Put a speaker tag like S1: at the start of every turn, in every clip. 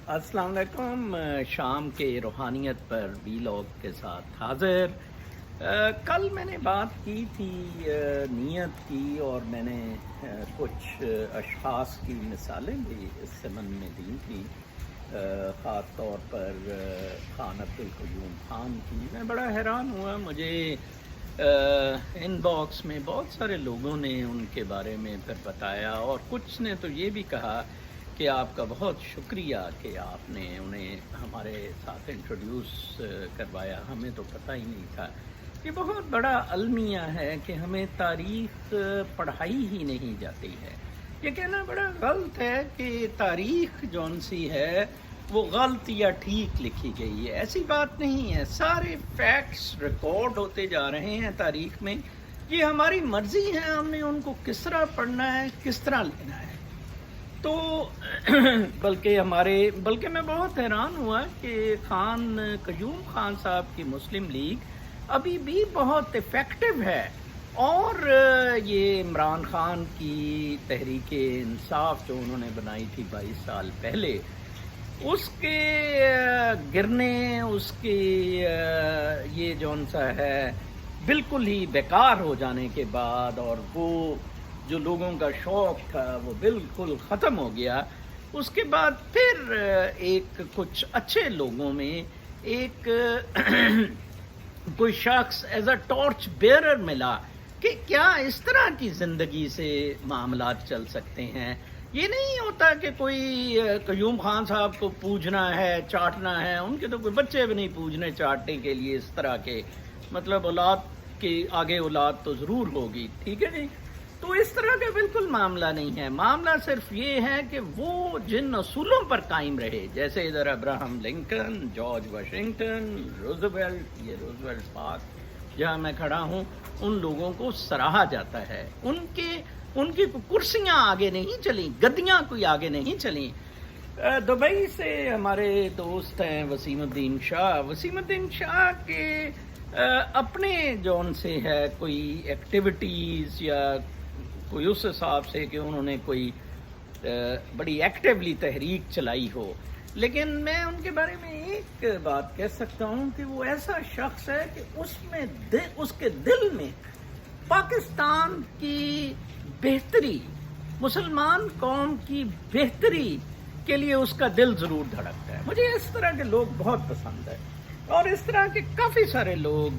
S1: السلام علیکم. شام کے روحانیت پر ویلاگ کے ساتھ حاضر. کل میں نے بات کی تھی نیت کی، اور میں نے کچھ اشخاص کی مثالیں بھی اس ضمن میں دی تھی، خاص طور پر خان عبدالقیوم خان کی. میں بڑا حیران ہوا، مجھے ان باکس میں بہت سارے لوگوں نے ان کے بارے میں پھر بتایا، اور کچھ نے تو یہ بھی کہا کہ آپ کا بہت شکریہ کہ آپ نے انہیں ہمارے ساتھ انٹروڈیوس کروایا، ہمیں تو پتہ ہی نہیں تھا. یہ بہت بڑا المیہ ہے کہ ہمیں تاریخ پڑھائی ہی نہیں جاتی ہے. یہ کہنا بڑا غلط ہے کہ تاریخ جون سی ہے وہ غلط یا ٹھیک لکھی گئی ہے. ایسی بات نہیں ہے. سارے فیکٹس ریکارڈ ہوتے جا رہے ہیں تاریخ میں. یہ ہماری مرضی ہے ہم نے ان کو کس طرح پڑھنا ہے، کس طرح لینا ہے. تو بلکہ میں بہت حیران ہوا کہ خان قیوم خان صاحب کی مسلم لیگ ابھی بھی بہت افیکٹو ہے، اور یہ عمران خان کی تحریک انصاف جو انہوں نے بنائی تھی 22 سال پہلے، اس کے گرنے، اس کی یہ جون سا ہے بالکل ہی بیکار ہو جانے کے بعد، اور وہ جو لوگوں کا شوق تھا وہ بالکل ختم ہو گیا. اس کے بعد پھر ایک کچھ اچھے لوگوں میں ایک کوئی شخص ایز اے ٹارچ بیئرر ملا کہ کیا اس طرح کی زندگی سے معاملات چل سکتے ہیں. یہ نہیں ہوتا کہ کوئی قیوم خان صاحب کو پوجنا ہے، چاٹنا ہے. ان کے تو کوئی بچے بھی نہیں پوجنے چاٹنے کے لیے اس طرح کے، مطلب اولاد کے آگے اولاد تو ضرور ہوگی، ٹھیک ہے جی. تو اس طرح کا بالکل معاملہ نہیں ہے. معاملہ صرف یہ ہے کہ وہ جن اصولوں پر قائم رہے، جیسے ادھر Abraham Lincoln, George Washington, Roosevelt, یہ روزویلٹ پارک جہاں میں کھڑا ہوں، ان لوگوں کو سراہا جاتا ہے. ان کی کرسیاں آگے نہیں چلیں، گدیاں کوئی آگے نہیں چلیں. دبئی سے ہمارے دوست ہیں وسیم الدین شاہ. وسیم الدین شاہ کے اپنے جون سے ہے کوئی ایکٹیویٹیز یا کوئی اس حساب سے کہ انہوں نے کوئی بڑی ایکٹیولی تحریک چلائی ہو، لیکن میں ان کے بارے میں ایک بات کہہ سکتا ہوں کہ وہ ایسا شخص ہے کہ اس کے دل میں پاکستان کی بہتری، مسلمان قوم کی بہتری کے لیے اس کا دل ضرور دھڑکتا ہے. مجھے اس طرح کے لوگ بہت پسند ہیں، اور اس طرح کے کافی سارے لوگ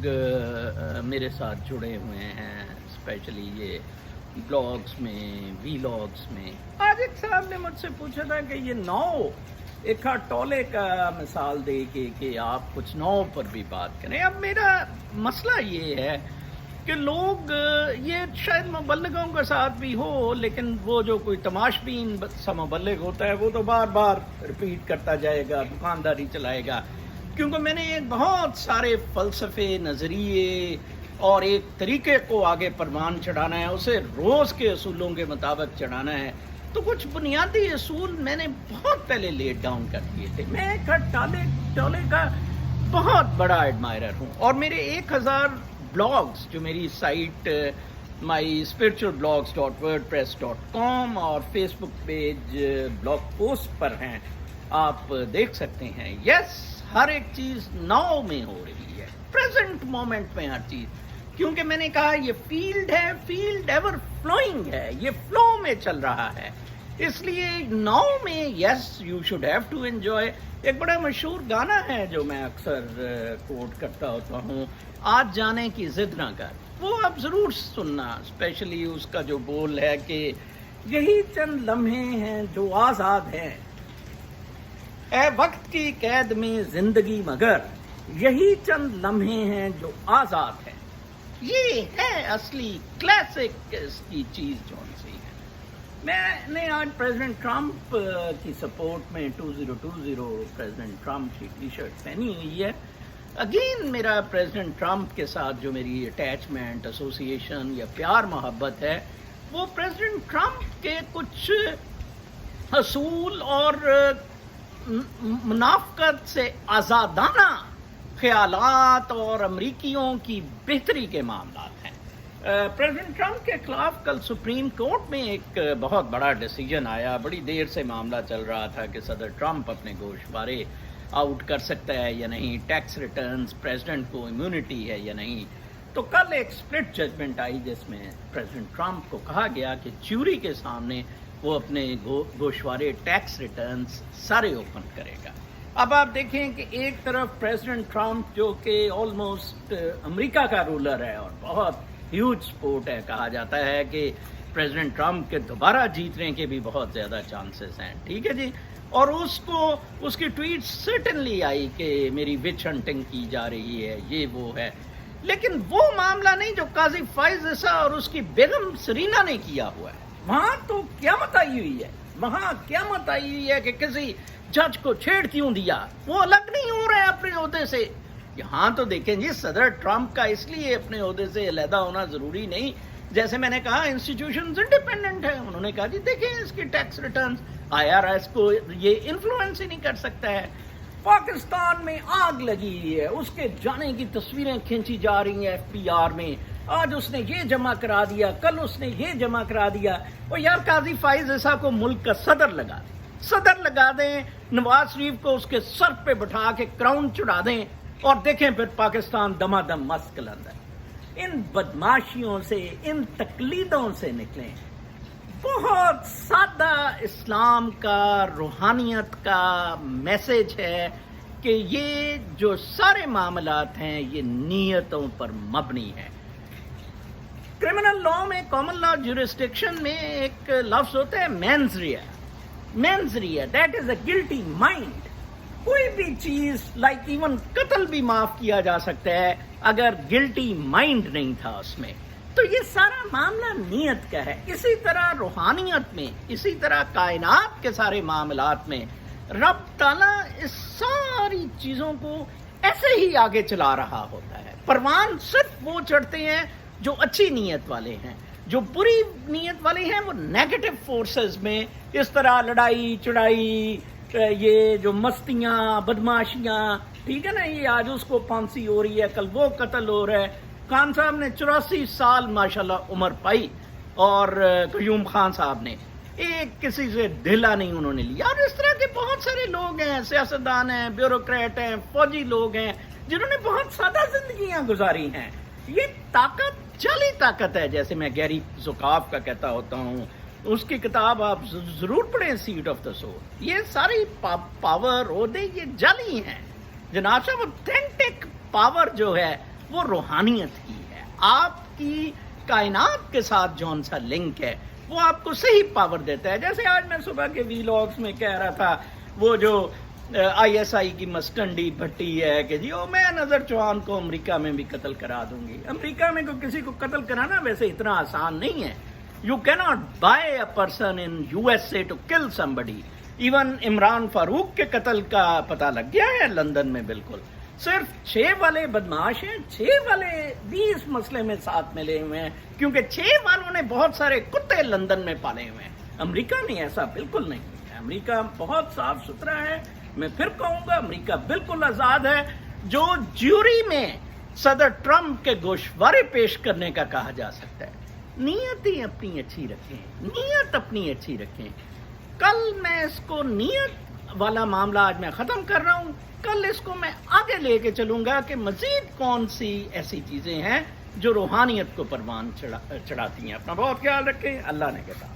S1: میرے ساتھ جڑے ہوئے ہیں، اسپیشلی یہ بلاگز میں، ویلاگز میں. آج ایک صاحب نے مجھ سے پوچھا تھا کہ یہ نو ایک ٹولے کا مثال دے کے کہ آپ کچھ نو پر بھی بات کریں. اب میرا مسئلہ یہ ہے کہ لوگ، یہ شاید مبلغوں کے ساتھ بھی ہو، لیکن وہ جو کوئی تماش بین سا مبلغ ہوتا ہے وہ تو بار بار ریپیٹ کرتا جائے گا، دکانداری چلائے گا. کیونکہ میں نے ایک بہت سارے فلسفے، نظریے اور ایک طریقے کو آگے پروان چڑھانا ہے، اسے روز کے اصولوں کے مطابق چڑھانا ہے. تو کچھ بنیادی اصول میں نے بہت پہلے لیٹ ڈاؤن کر دیے تھے. میں ایک ٹولے کا بہت بڑا ایڈمائرر ہوں، اور میرے 1000 بلاگز جو میری سائٹ myspiritualblogs.wordpress.com اور فیس بک پیج بلاگ پوسٹ پر ہیں، آپ دیکھ سکتے ہیں. یس، ہر ایک چیز ناؤ میں ہو رہی ہے، پریزنٹ مومنٹ میں ہر چیز. کیونکہ میں نے کہا یہ فیلڈ ہے، فیلڈ ایور فلوئنگ ہے، یہ فلو میں چل رہا ہے. اس لیے ناؤ میں yes you should have to enjoy. ایک بڑا مشہور گانا ہے جو میں اکثر کوٹ کرتا ہوتا ہوں، آج جانے کی ضد نہ کر. وہ آپ ضرور سننا، اسپیشلی اس کا جو بول ہے کہ یہی چند لمحے ہیں جو آزاد ہیں، اے وقت کی قید میں زندگی مگر یہی چند لمحے ہیں جو آزاد ہیں. یہ ہے اصلی کلاسک اس کی چیز جون سی ہے. میں نے آج پریزیڈنٹ ٹرمپ کی سپورٹ میں 2020 پریزیڈنٹ ٹرمپ کی ٹی شرٹ پہنی ہوئی ہے. اگین میرا پریزیڈنٹ ٹرمپ کے ساتھ جو میری اٹیچمنٹ، ایسوسیشن یا پیار محبت ہے، وہ پریزیڈنٹ ٹرمپ کے کچھ اصول اور منافقت سے آزادانہ خیالات اور امریکیوں کی بہتری کے معاملات ہیں. پریزیڈنٹ ٹرمپ کے خلاف کل سپریم کورٹ میں ایک بہت بڑا ڈیسیجن آیا. بڑی دیر سے معاملہ چل رہا تھا کہ صدر ٹرمپ اپنے گوشوارے آؤٹ کر سکتا ہے یا نہیں, ٹیکس ریٹرنز پریزیڈنٹ کو امیونٹی ہے یا نہیں. تو کل ایک سپلٹ ججمنٹ آئی جس میں پریزیڈنٹ ٹرمپ کو کہا گیا کہ جیوری کے سامنے وہ اپنے گوشوارے ٹیکس ریٹرنز سارے اوپن کرے گا. اب آپ دیکھیں کہ ایک طرف پریزیڈنٹ ٹرمپ جو کہ آلموسٹ امریکہ کا رولر ہے اور بہت ہیوج سپورٹ ہے, کہا جاتا ہے کہ پریزیڈنٹ ٹرمپ کے دوبارہ جیتنے کے بھی بہت زیادہ چانسز ہیں, ٹھیک ہے جی. اور اس کی ٹویٹ سرٹنلی آئی کہ میری وچ ہنٹنگ کی جا رہی ہے, یہ وہ ہے. لیکن وہ معاملہ نہیں جو قاضی فائز عیسیٰ اور اس کی بیگم سرینا نے کیا ہوا ہے. وہاں تو قیامت آئی ہوئی ہے, وہاں قیامت آئی ہوئی ہے کہ کسی جج کو چھیڑ کیوں دیا, وہ الگ نہیں ہو رہے اپنے عہدے سے. یہاں تو دیکھیں جی, صدر ٹرمپ کا اس لیے اپنے عہدے سے علیحدہ ہونا ضروری نہیں, جیسے میں نے کہا انسٹیٹیوشنز انڈیپینڈنٹ ہیں. انہوں نے کہا جی دیکھیں اس کی ٹیکس ریٹرنز, IRS کو یہ انفلوئنس ہی نہیں کر سکتا ہے. پاکستان میں آگ لگی ہے, اس کے جانے کی تصویریں کھینچی جا رہی ہیں FBR میں. آج اس نے یہ جمع کرا دیا, کل اس نے یہ جمع کرا دیا. اور یار قاضی فائز عیسیٰ کو ملک کا صدر لگا دیں, نواز شریف کو اس کے سر پہ بٹھا کے کراؤن چڑھا دیں, اور دیکھیں پھر پاکستان دمادم مست کلند ہے. ان بدماشیوں سے, ان تقلیدوں سے نکلیں. بہت سادہ اسلام کا, روحانیت کا میسج ہے کہ یہ جو سارے معاملات ہیں یہ نیتوں پر مبنی ہے. کرمنل لا میں, کامن لا جورسڈکشن میں ایک لفظ ہوتا ہے مینزریا, that is a guilty mind. کوئی بھی چیز لائک ایون قتل بھی معاف کیا جا سکتا ہے اگر گلٹی مائنڈ نہیں تھا اس میں. تو یہ سارا معاملہ نیت کا ہے. اسی طرح روحانیت میں, اسی طرح کائنات کے سارے معاملات میں رب تعالیٰ اس ساری چیزوں کو ایسے ہی آگے چلا رہا ہوتا ہے. پروان صرف وہ چڑھتے ہیں جو اچھی نیت والے ہیں, جو بری نیت والے ہیں وہ نیگیٹو فورسز میں اس طرح لڑائی چڑائی, یہ جو مستیاں بدماشیاں, ٹھیک ہے نا, یہ آج اس کو پھانسی ہو رہی ہے, کل وہ قتل ہو رہا ہے. خان صاحب نے 84 سال ماشاءاللہ عمر پائی, اور قیوم خان صاحب نے ایک کسی سے ڈھیلا نہیں انہوں نے لیا. اور اس طرح کے بہت سارے لوگ ہیں, سیاستدان ہیں, بیوروکریٹ ہیں, فوجی لوگ ہیں جنہوں نے بہت سادہ زندگیاں گزاری ہیں. یہ طاقت جعلی طاقت ہے, جیسے میں گیری زکاف کا کہتا ہوتا ہوں, اس کی کتاب آپ ضرور پڑھیں, سیڈ آف دا سول. یہ ساری پاور عہدے یہ جعلی ہیں جناب صاحب. اوتھینٹک پاور جو ہے وہ روحانیت کی ہے. آپ کی کائنات کے ساتھ جون سا لنک ہے وہ آپ کو صحیح پاور دیتا ہے. جیسے آج میں صبح کے ویلاگز میں کہہ رہا تھا, وہ جو ISI کی مسٹنڈی بھٹی ہے کہ جی میں نظر چوہان کو امریکہ میں بھی قتل کرا دوں گی. امریکہ میں کسی کو قتل کرانا ویسے اتنا آسان نہیں ہے. You cannot buy a person in USA to kill somebody. Even Imran Farooq کے قتل کا پتہ لگ گیا ہے لندن میں. بالکل صرف 6 والے بدماش ہیں, 6 والے بھی اس مسئلے میں ساتھ ملے ہوئے ہیں, کیونکہ 6 والوں نے بہت سارے کتے لندن میں پالے ہوئے ہیں. امریکہ نہیں, ایسا بالکل نہیں ہے. امریکہ بہت صاف ستھرا ہے. میں پھر کہوں گا امریکہ بالکل آزاد ہے. جو جیوری میں صدر ٹرمپ کے گوشوارے پیش کرنے کا کہا جا سکتا ہے, نیتیں اپنی اچھی رکھیں, نیت اپنی اچھی رکھیں. کل میں اس کو نیت والا معاملہ آج میں ختم کر رہا ہوں, کل اس کو میں آگے لے کے چلوں گا کہ مزید کون سی ایسی چیزیں ہیں جو روحانیت کو پروان چڑھاتی ہیں. اپنا بہت خیال رکھیں. اللہ نے کے ساتھ.